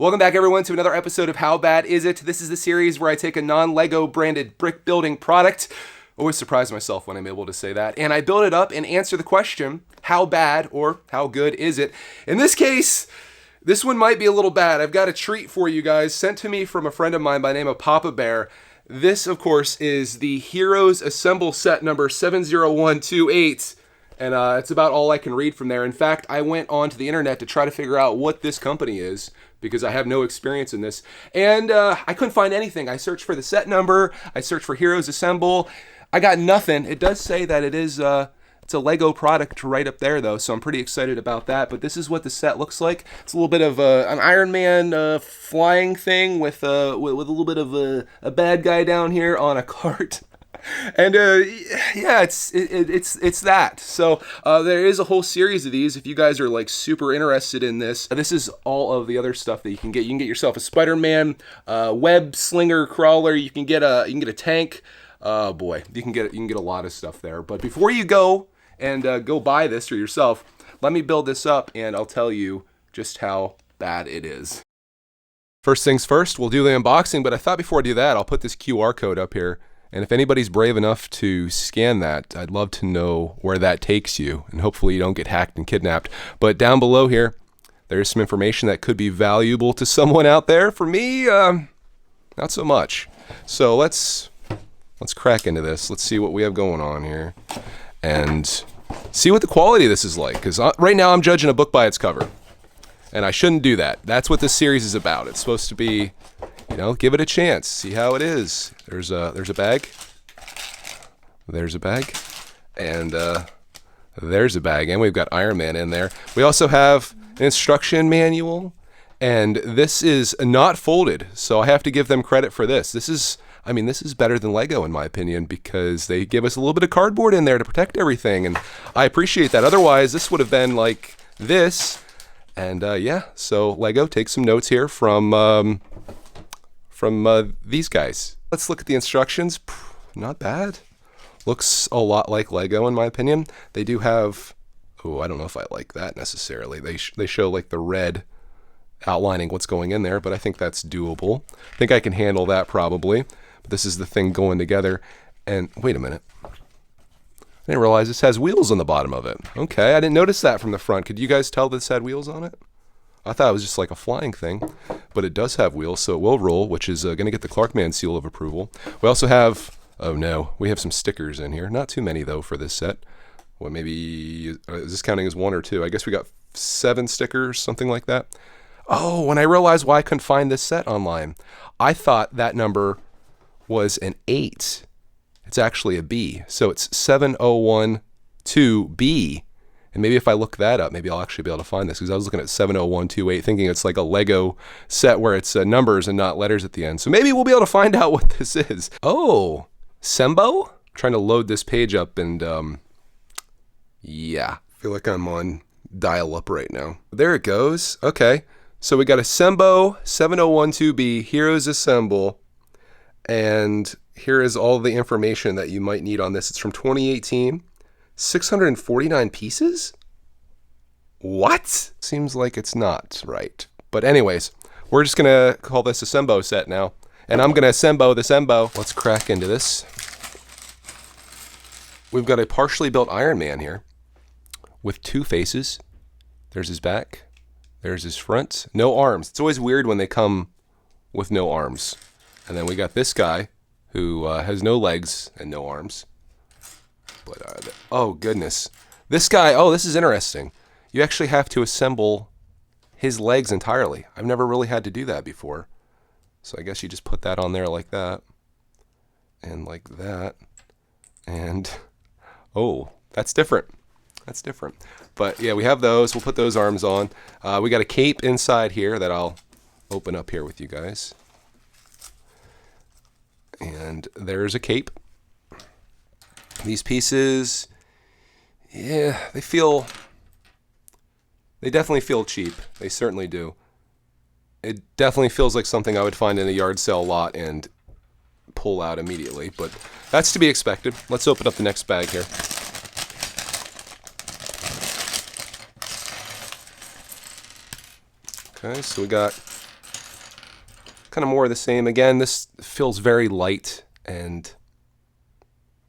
Welcome back, everyone, to another episode of How Bad Is It? This is the series where I take a non-Lego branded brick building product, always surprise myself when I'm able to say that, and I build it up and answer the question, how bad or how good is it? In this case, this one might be a little bad. I've got a treat for you guys sent to me from a friend of mine by the name of Papa Bear. This, of course, is the Heroes Assemble set number 70128. And it's about all I can read from there. In fact, I went onto the internet to try to figure out what this company is because I have no experience in this. And I couldn't find anything. I searched for the set number. I searched for Heroes Assemble. I got nothing. It does say that it is it's a Lego product right up there, though, so I'm pretty excited about that. But this is what the set looks like. It's a little bit of an Iron Man flying thing with a little bit of a bad guy down here on a cart. And yeah, it's that. So there is a whole series of these. If you guys are like super interested in this, this is all of the other stuff that you can get. You can get yourself a Spider-Man web slinger crawler. You can get a tank. Oh boy, you can get a lot of stuff there. But before you go and go buy this for yourself, let me build this up, and I'll tell you just how bad it is. First things first, we'll do the unboxing. But I thought before I do that, I'll put this QR code up here. And if anybody's brave enough to scan that, I'd love to know where that takes you. And hopefully you don't get hacked and kidnapped. But down below here, there's some information that could be valuable to someone out there. For me, not so much. So let's crack into this. Let's see what we have going on here. And see what the quality of this is like. Because right now I'm judging a book by its cover. And I shouldn't do that. That's what this series is about. It's supposed to be, you know, give it a chance. See how it is. There's a bag. There's a bag. And there's a bag. And we've got Iron Man in there. We also have an instruction manual. And this is not folded. So I have to give them credit for this. This is better than Lego in my opinion because they give us a little bit of cardboard in there to protect everything. And I appreciate that. Otherwise, this would have been like this. And yeah, so Lego, take some notes here from these guys. Let's look at the instructions. Not bad. Looks a lot like Lego in my opinion. They do have, I don't know if I like that necessarily. They show like the red outlining what's going in there, but I think that's doable. I think I can handle that probably. But this is the thing going together. And wait a minute. I didn't realize this has wheels on the bottom of it. Okay, I didn't notice that from the front. Could you guys tell this had wheels on it? I thought it was just like a flying thing, but it does have wheels, so it will roll, which is going to get the Clarkman seal of approval. We also have, oh no, we have some stickers in here. Not too many, though, for this set. Well, maybe, is this counting as 1 or 2? I guess we got 7 stickers, something like that. Oh, when I realized why I couldn't find this set online. I thought that number was an 8. It's actually a B, so it's 701-2B. And maybe if I look that up, maybe I'll actually be able to find this because I was looking at 70128 thinking it's like a Lego set where it's numbers and not letters at the end. So maybe we'll be able to find out what this is. Oh, SEMBO? I'm trying to load this page up and yeah, I feel like I'm on dial-up right now. There it goes. Okay, so we got a SEMBO 701-2B Heroes Assemble, and here is all the information that you might need on this. It's from 2018. 649 pieces? What? Seems like it's not right. But anyways, we're just gonna call this a SEMBO set now. And I'm gonna SEMBO the SEMBO. Let's crack into this. We've got a partially built Iron Man here with 2 faces. There's his back. There's his front. No arms. It's always weird when they come with no arms. And then we got this guy who has no legs and no arms. But, oh goodness. This guy, oh, this is interesting. You actually have to assemble his legs entirely. I've never really had to do that before. So I guess you just put that on there like that. And like that. And, oh, that's different. That's different. But yeah, we have those. We'll put those arms on. We got a cape inside here that I'll open up here with you guys. And there's a cape. These pieces, yeah, they definitely feel cheap. They certainly do. It definitely feels like something I would find in a yard sale lot and pull out immediately, but that's to be expected. Let's open up the next bag here. Okay, so we got kind of more of the same. Again, this feels very light and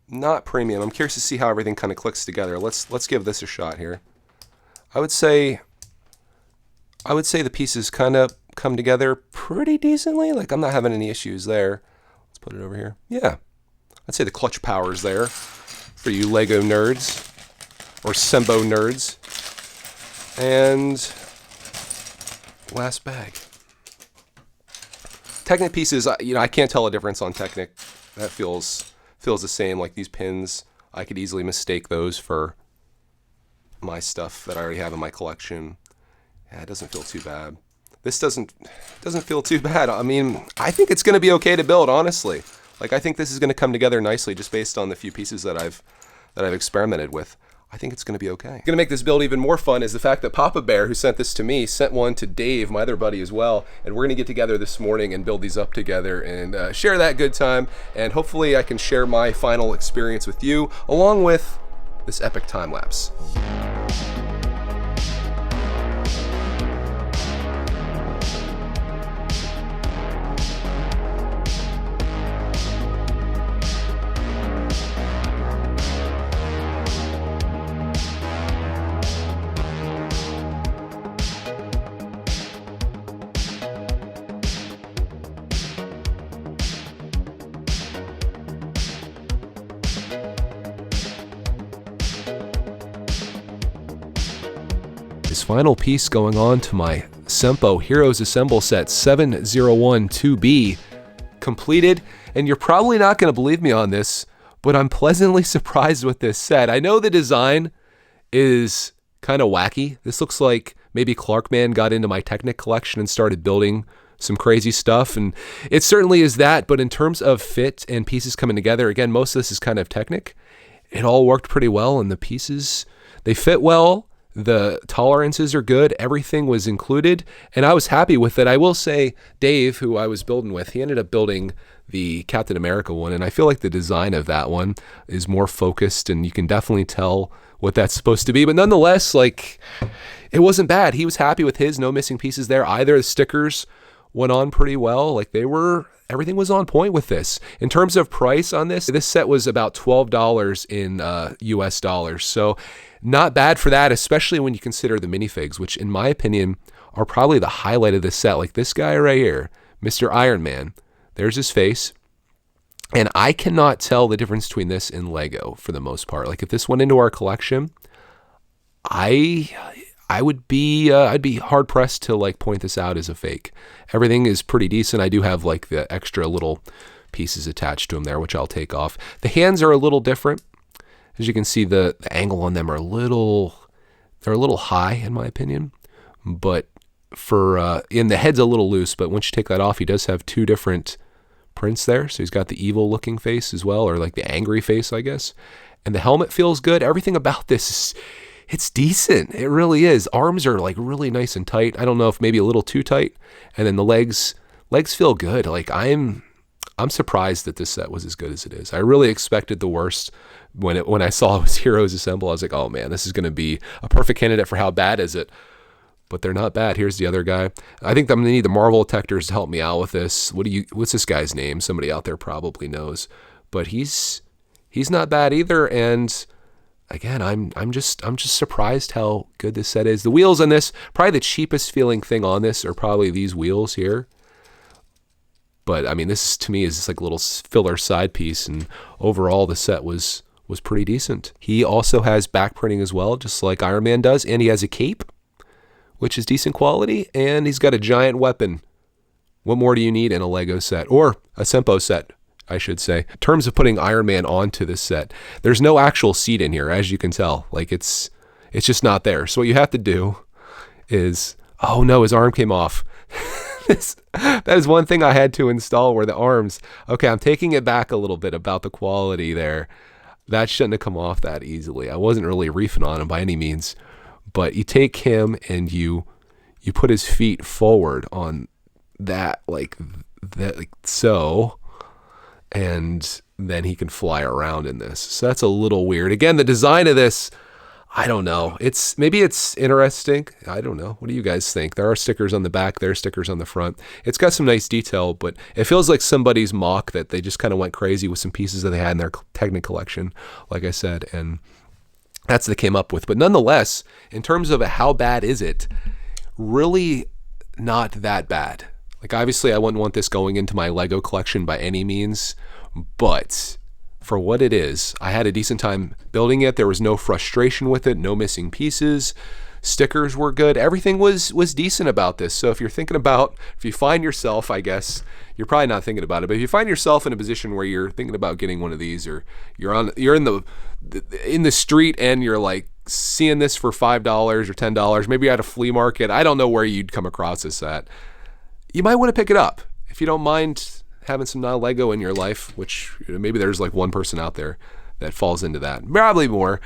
not premium. I'm curious to see how everything kind of clicks together. Let's give this a shot here. I would say the pieces kind of come together pretty decently. Like, I'm not having any issues there. Let's put it over here. Yeah. I'd say the clutch power is there for you Lego nerds or SEMBO nerds. And last bag. Technic pieces, I can't tell a difference on Technic. That feels the same. Like these pins, I could easily mistake those for my stuff that I already have in my collection. Yeah, it doesn't feel too bad. This doesn't feel too bad. I mean, I think it's going to be okay to build, honestly. Like, I think this is going to come together nicely just based on the few pieces that I've experimented with. I think it's going to be okay. Going to make this build even more fun is the fact that Papa Bear, who sent this to me, sent one to Dave, my other buddy as well. And we're going to get together this morning and build these up together and share that good time. And hopefully I can share my final experience with you along with this epic time lapse. This final piece going on to my SEMBO Heroes Assemble set 7012B completed, and you're probably not going to believe me on this, but I'm pleasantly surprised with this set. I know the design is kind of wacky. This looks like maybe Clarkman got into my Technic collection and started building some crazy stuff, and it certainly is that, but in terms of fit and pieces coming together, again, most of this is kind of Technic. It all worked pretty well, and the pieces, they fit well. The tolerances are good. Everything was included, and I was happy with it. I will say, Dave, who I was building with, he ended up building the Captain America one, and I feel like the design of that one is more focused, and you can definitely tell what that's supposed to be. But nonetheless, like, it wasn't bad. He was happy with his. No missing pieces there either. The stickers went on pretty well. Like, everything was on point with this. In terms of price on this set was about $12 in US dollars. So not bad for that, especially when you consider the minifigs, which in my opinion are probably the highlight of this set. Like this guy right here, Mr. Iron Man. There's his face. And I cannot tell the difference between this and Lego for the most part. Like if this went into our collection, I'd be hard pressed to like point this out as a fake. Everything is pretty decent. I do have like the extra little pieces attached to them there, which I'll take off. The hands are a little different. As you can see, the angle on them are they're a little high in my opinion, but in the head's a little loose, but once you take that off, he does have two different prints there. So he's got the evil looking face as well, or like the angry face, I guess. And the helmet feels good. Everything about this it's decent. It really is. Arms are like really nice and tight. I don't know if maybe a little too tight. And then the legs feel good. Like I'm surprised that this set was as good as it is. I really expected the worst when I saw it was Heroes Assemble. I was like, oh man, this is going to be a perfect candidate for how bad is it. But they're not bad. Here's the other guy. I think I'm going to need the Marvel detectors to help me out with this. What's this guy's name? Somebody out there probably knows. But he's not bad either. And again, I'm just surprised how good this set is. The wheels on this, probably the cheapest feeling thing on this are probably these wheels here. But I mean, this to me is just like a little filler side piece, and overall the set was pretty decent. He also has back printing as well, just like Iron Man does, and he has a cape, which is decent quality, and he's got a giant weapon. What more do you need in a Lego set, or a SEMBO set, I should say? In terms of putting Iron Man onto this set, there's no actual seat in here, as you can tell. Like it's just not there. So what you have to do is, oh no, his arm came off. That is one thing I had to install, were the arms. Okay, I'm taking it back a little bit about the quality there. That shouldn't have come off that easily. I wasn't really reefing on him by any means. But you take him and you put his feet forward on that like so, and then he can fly around in this. So that's a little weird. Again, the design of this, I don't know. Maybe it's interesting. I don't know. What do you guys think? There are stickers on the back. There are stickers on the front. It's got some nice detail, but it feels like somebody's mock that they just kind of went crazy with some pieces that they had in their Technic collection, like I said, and that's what they came up with. But nonetheless, in terms of how bad is it, really not that bad. Like, obviously, I wouldn't want this going into my Lego collection by any means, but for what it is, I had a decent time building it. There was no frustration with it, no missing pieces. Stickers were good. Everything was decent about this. So if you find yourself, I guess, you're probably not thinking about it, but if you find yourself in a position where you're thinking about getting one of these, or you're in the street and you're like seeing this for $5 or $10, maybe you're at a flea market. I don't know where you'd come across this at. You might want to pick it up if you don't mind having some non-Lego in your life, which maybe there's like one person out there that falls into that. Probably more.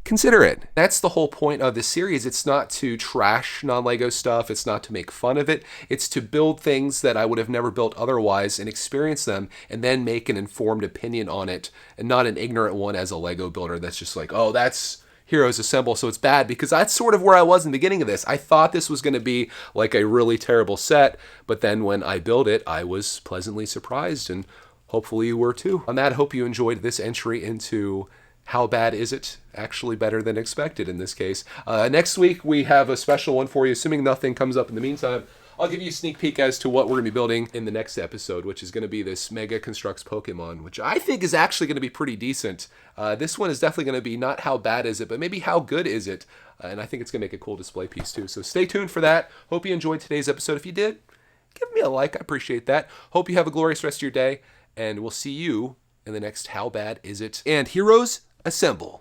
Consider it. That's the whole point of this series. It's not to trash non-Lego stuff. It's not to make fun of it. It's to build things that I would have never built otherwise and experience them and then make an informed opinion on it, and not an ignorant one as a Lego builder that's just like, oh, that's Heroes Assemble, so it's bad, because that's sort of where I was in the beginning of this. I thought this was going to be like a really terrible set, but then when I built it, I was pleasantly surprised, and hopefully you were too. On that, I hope you enjoyed this entry into how bad is it? Actually better than expected in this case. Next week, we have a special one for you, assuming nothing comes up in the meantime. I'll give you a sneak peek as to what we're going to be building in the next episode, which is going to be this Mega Constructs Pokemon, which I think is actually going to be pretty decent. This one is definitely going to be not how bad is it, but maybe how good is it. And I think it's going to make a cool display piece too. So stay tuned for that. Hope you enjoyed today's episode. If you did, give me a like. I appreciate that. Hope you have a glorious rest of your day, and we'll see you in the next How Bad Is It? And Heroes Assemble.